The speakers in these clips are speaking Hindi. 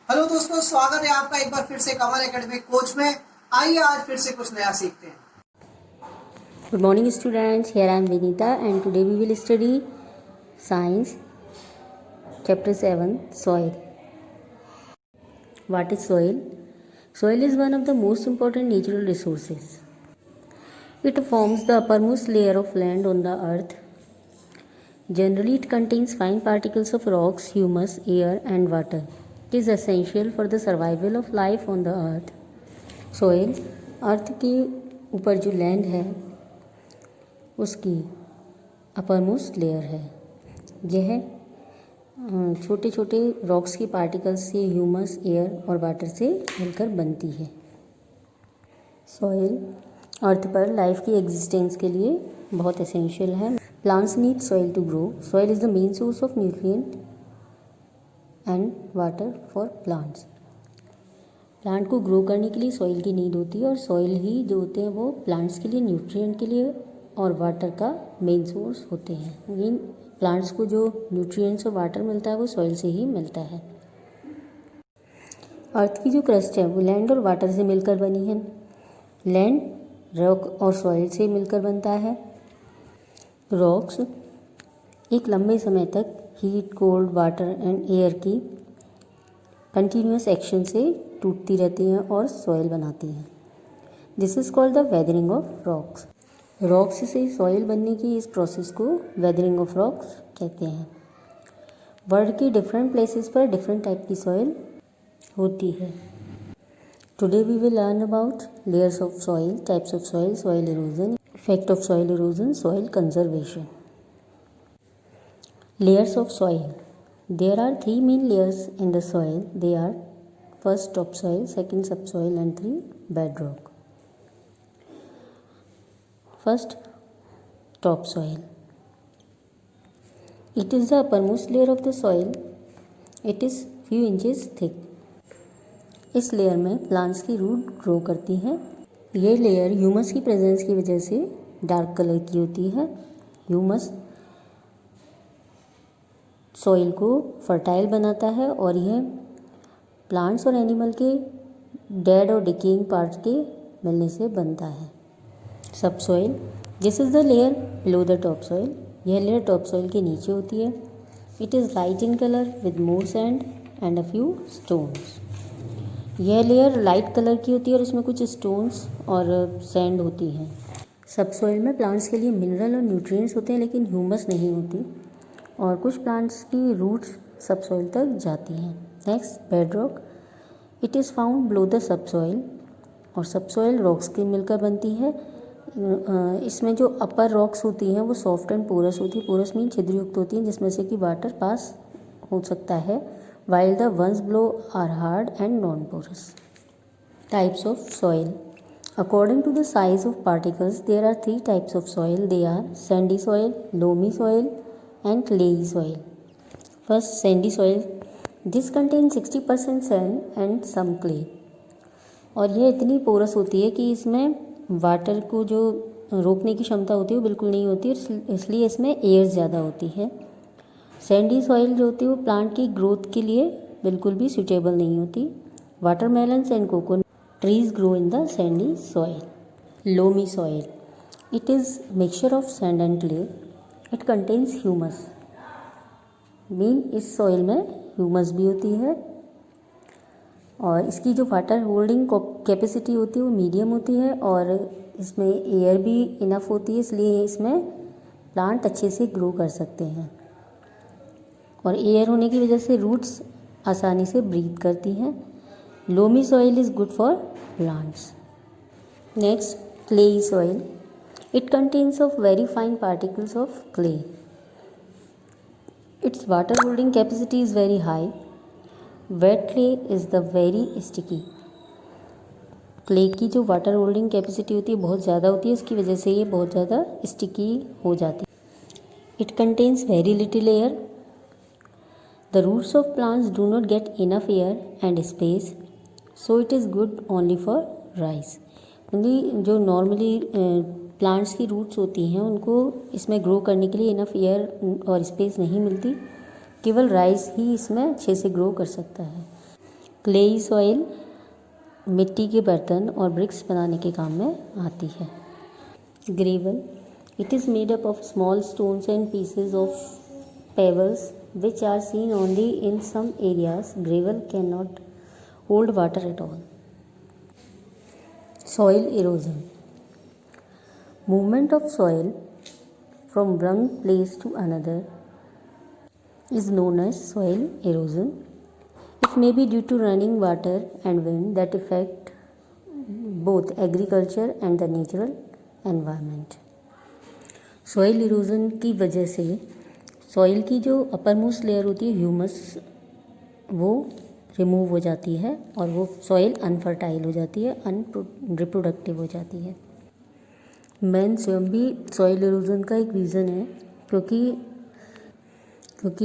हेलो दोस्तों, स्वागत है आपका एक बार फिर से कमल एकेडमिक कोच में। आइए आज फिर से कुछ नया सीखते हैं। Good morning students, here I am Vinita and today we will study Science Chapter 7 Soil. What is soil? Soil is one of the most important natural resources. It forms the uppermost layer of land on the earth. Generally it contains fine particles of rocks, humus, air and water. It is essential for the survival of life on the earth. Soil अर्थ के ऊपर जो लैंड है उसकी अपर मोस्ट लेयर है। यह छोटे छोटे रॉक्स की पार्टिकल्स से, ह्यूमस, एयर और वाटर से मिलकर बनती है। सॉइल अर्थ पर लाइफ की एग्जिस्टेंस के लिए बहुत एसेंशियल है। Plants need soil to grow. Soil is the main source of nutrient and water for plants. Plant को ग्रो करने के लिए सॉइल की नीड होती है और सॉइल ही जो होते हैं वो प्लांट्स के लिए, न्यूट्रिएंट के लिए और वाटर का मेन सोर्स होते हैं। इन प्लांट्स को जो न्यूट्रिएंट्स और वाटर मिलता है वो सॉइल से ही मिलता है। अर्थ की जो क्रस्ट है वो लैंड और वाटर से मिलकर बनी है। लैंड रॉक और सॉइल से मिलकर बनता है। रॉक्स एक लंबे समय तक heat, cold, water and air की कंटिन्यूस एक्शन से टूटती रहती हैं और सॉइल बनाती हैं। This is called the weathering of rocks. Rocks से सॉइल बनने की इस प्रोसेस को वेदरिंग ऑफ रॉक्स कहते हैं। वर्ल्ड के डिफरेंट प्लेसेस पर डिफरेंट टाइप की सॉइल होती है। Today we will learn about layers of soil, types of soil, soil erosion, effect of soil erosion, soil conservation. Layers of soil. There are three main layers in the soil. They are first topsoil, second subsoil and 3 bedrock. First topsoil. It is the uppermost layer of the soil. It is few inches thick. इस लेयर में प्लांट्स की रूट ग्रो करती हैं। ये लेयर ह्यूमस की प्रेजेंस की वजह से डार्क कलर की होती है। ह्यूमस सॉइल को फर्टाइल बनाता है और यह प्लांट्स और एनिमल के डेड और डिकेइंग पार्ट्स के मिलने से बनता है। सब soil. This is the layer below the top soil. यह लेयर टॉप सॉइल के नीचे होती है। It is light in colour with more sand and a few stones. यह लेयर लाइट कलर की होती है और इसमें कुछ स्टोन्स और सैंड होती है। सब सॉइल में प्लांट्स के लिए मिनरल और न्यूट्रिएंट्स होते हैं लेकिन ह्यूमस नहीं होती और कुछ प्लांट्स की रूट्स सब सॉइल तक जाती हैं। Next bedrock. It is found below the sub soil. और सब सॉइल रॉक्स की मिलकर बनती है। इसमें जो अपर रॉक्स होती हैं वो सॉफ्ट एंड पोरस होती है। पोरस मीन छिद्रयुक्त होती हैं जिसमें से कि वाटर पास हो सकता है, while the ones below are hard and non porous. Types of soil. According to the size of particles, there are 3 types of soil. They are sandy soil, loamy soil and clayey soil. First, sandy soil. This contains 60% sand and some clay. और यह इतनी पोरस होती है कि इसमें वाटर को जो रोकने की क्षमता होती है वो बिल्कुल नहीं होती, इसलिए इसमें एयर ज़्यादा होती है। सैंडी सॉइल जो होती है वो प्लांट की ग्रोथ के लिए बिल्कुल भी सूटेबल नहीं होती। Watermelons and coconut trees grow in the sandy soil. Loamy soil. It is mixture of sand and clay. It contains humus. Mean इस सॉइल में ह्यूमस भी होती है और इसकी जो वाटर होल्डिंग कैपेसिटी होती है वो मीडियम होती है और इसमें एयर भी इनफ होती है, इसलिए इसमें प्लांट अच्छे से ग्रो कर सकते हैं और एयर होने की वजह से रूट्स आसानी से ब्रीथ करती हैं। Loamy soil is good for plants. Next, clayey soil. It contains of very fine particles of clay. Its water holding capacity is very high. Wet clay is the very sticky. Clay की जो वाटर होल्डिंग कैपेसिटी होती है बहुत ज़्यादा होती है, इसकी वजह से ये बहुत ज़्यादा स्टिकी हो जाती है। It contains very little air. The roots of plants do not get enough air and space. So it is good only for rice. जो नॉर्मली प्लांट्स की रूट्स होती हैं उनको इसमें ग्रो करने के लिए इनफ एयर और स्पेस नहीं मिलती, केवल राइस ही इसमें अच्छे से ग्रो कर सकता है। क्लेई सॉइल मिट्टी के बर्तन और ब्रिक्स बनाने के काम में आती है। Gravel, it is made up of small stones and pieces of pebbles which are seen only in some areas. Gravel cannot hold water at all. Soil erosion, movement of soil from one place to another is known as soil erosion. It may be due to running water and wind that affect both agriculture and the natural environment. Soil erosion की वजह से सॉइल की जो अपर मोस्ट लेयर होती है ह्यूमस, वो रिमूव हो जाती है और वो सॉइल अनफर्टाइल हो जाती है, अनरिप्रोडक्टिव हो जाती है। मैन स्वयं भी सॉइल इरोजन का एक रीज़न है, क्योंकि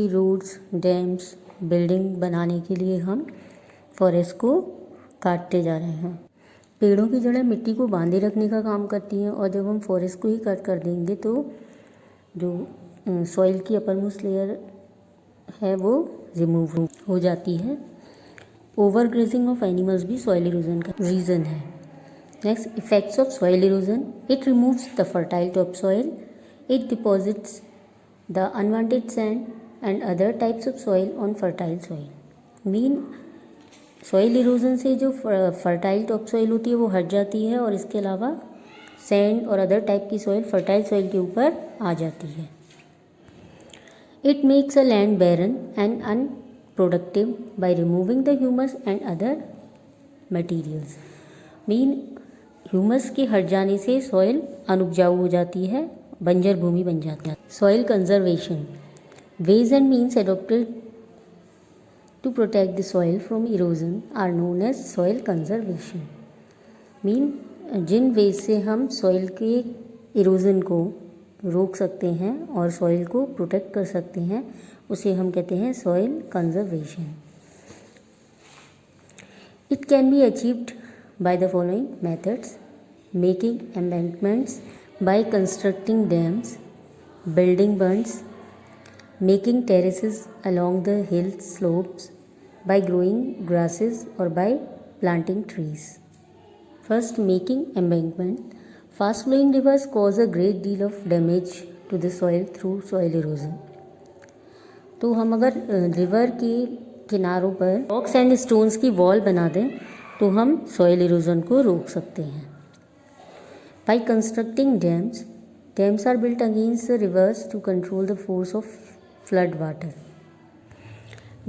रोड्स, डैम्स, बिल्डिंग बनाने के लिए हम फॉरेस्ट को काटते जा रहे हैं। पेड़ों की जड़ें मिट्टी को बांधे रखने का काम करती हैं और जब हम फॉरेस्ट को ही कट कर देंगे तो जो सॉइल की अपर मोस्ट लेयर है वो रिमूव हो जाती है। ओवर ग्रेजिंग ऑफ एनिमल्स भी सॉइल इरोजन का रीज़न है। Next, effects of soil erosion, it removes the fertile top soil, it deposits the unwanted sand and other types of soil on fertile soil. Mean soil erosion से जो फर्टाइल टॉप सॉइल होती है वो हट जाती है और इसके अलावा सैंड और अदर टाइप की सॉइल फर्टाइल सॉइल के ऊपर आ जाती है। It makes a land barren and unproductive by removing the humus and other materials. Mean humus के हट जाने से सॉइल अनुपजाऊ हो जाती है, बंजर भूमि बन जाती है। Soil conservation, ways and means adopted to protect the soil from erosion are known as soil conservation. Mean Jin veg से हम सॉइल के इरोजन को रोक सकते हैं और सॉइल को प्रोटेक्ट कर सकते हैं उसे हम कहते हैं soil conservation. It can be achieved by the following methods: making embankments by constructing dams, building bunds, making terraces along the hill slopes, by growing grasses और by planting trees. First, making embankment. Fast flowing rivers cause a great deal of damage to the soil through soil erosion. तो हम अगर रिवर के किनारों पर रॉक्स एंड स्टोन्स की वॉल बना दें तो हम सॉइल इरोजन को रोक सकते हैं। By constructing dams, dams are built against the rivers to control the force of flood water.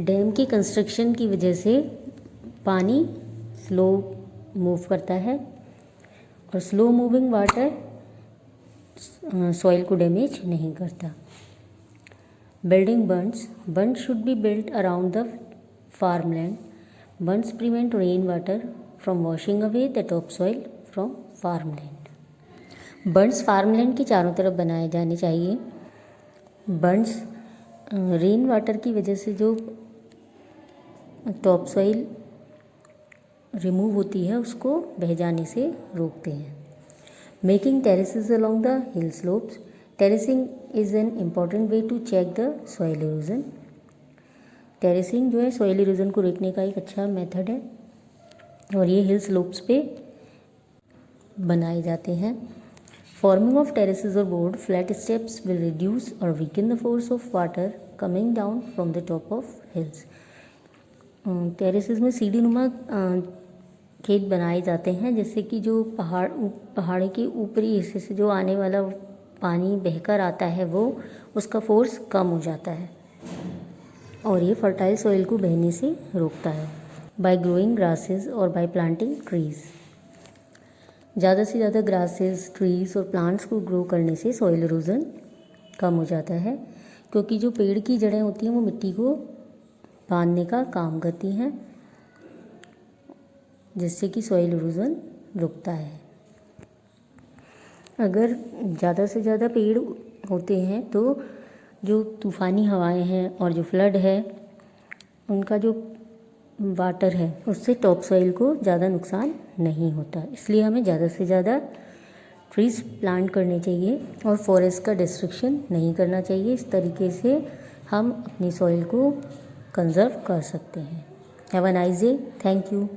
Dam की कंस्ट्रक्शन की वजह से पानी स्लो मूव करता है और स्लो मूविंग वाटर सॉइल को डैमेज नहीं करता। Building bunds, bund should be built around the farmland. Bunds prevent rain water from washing away the top soil from farmland. Bunds farmland के चारों तरफ बनाए जाने चाहिए। बंड्स रेन वाटर की वजह से जो टॉप सॉइल रिमूव होती है उसको बह जाने से रोकते हैं। Making terraces along the hill slopes, terracing is an important way to check the soil erosion. Terracing जो है सॉइल इरोजन को रोकने का एक अच्छा मेथड है और ये हिल स्लोप्स पे बनाए जाते हैं। फॉर्मिंग ऑफ टेरेसेस और broad flat steps will reduce और weaken the force of water coming down from the top of hills. Terraces में सीढ़ी नुमा खेत बनाए जाते हैं जिससे कि जो पहाड़ के ऊपरी हिस्से से जो आने वाला पानी बहकर आता है वो उसका फोर्स कम हो जाता है और ये फर्टाइल सॉइल को बहने से रोकता है। बाय ग्रोइंग ग्रासेस और बाय प्लांटिंग ट्रीज़, ज़्यादा से ज़्यादा ग्रासेस, ट्रीज़ और प्लांट्स को ग्रो करने से सॉइल इरोजन कम हो जाता है क्योंकि जो पेड़ की जड़ें होती हैं वो मिट्टी को बांधने का काम करती हैं जिससे कि सॉइल इरोजन रुकता है। अगर ज़्यादा से ज़्यादा पेड़ होते हैं तो जो तूफ़ानी हवाएं हैं और जो फ्लड है उनका जो वाटर है उससे टॉप सॉइल को ज़्यादा नुकसान नहीं होता। इसलिए हमें ज़्यादा से ज़्यादा ट्रीज़ प्लांट करने चाहिए और फॉरेस्ट का डिस्ट्रक्शन नहीं करना चाहिए। इस तरीके से हम अपनी सॉइल को कंजर्व कर सकते हैं। Have a nice day. Thank you.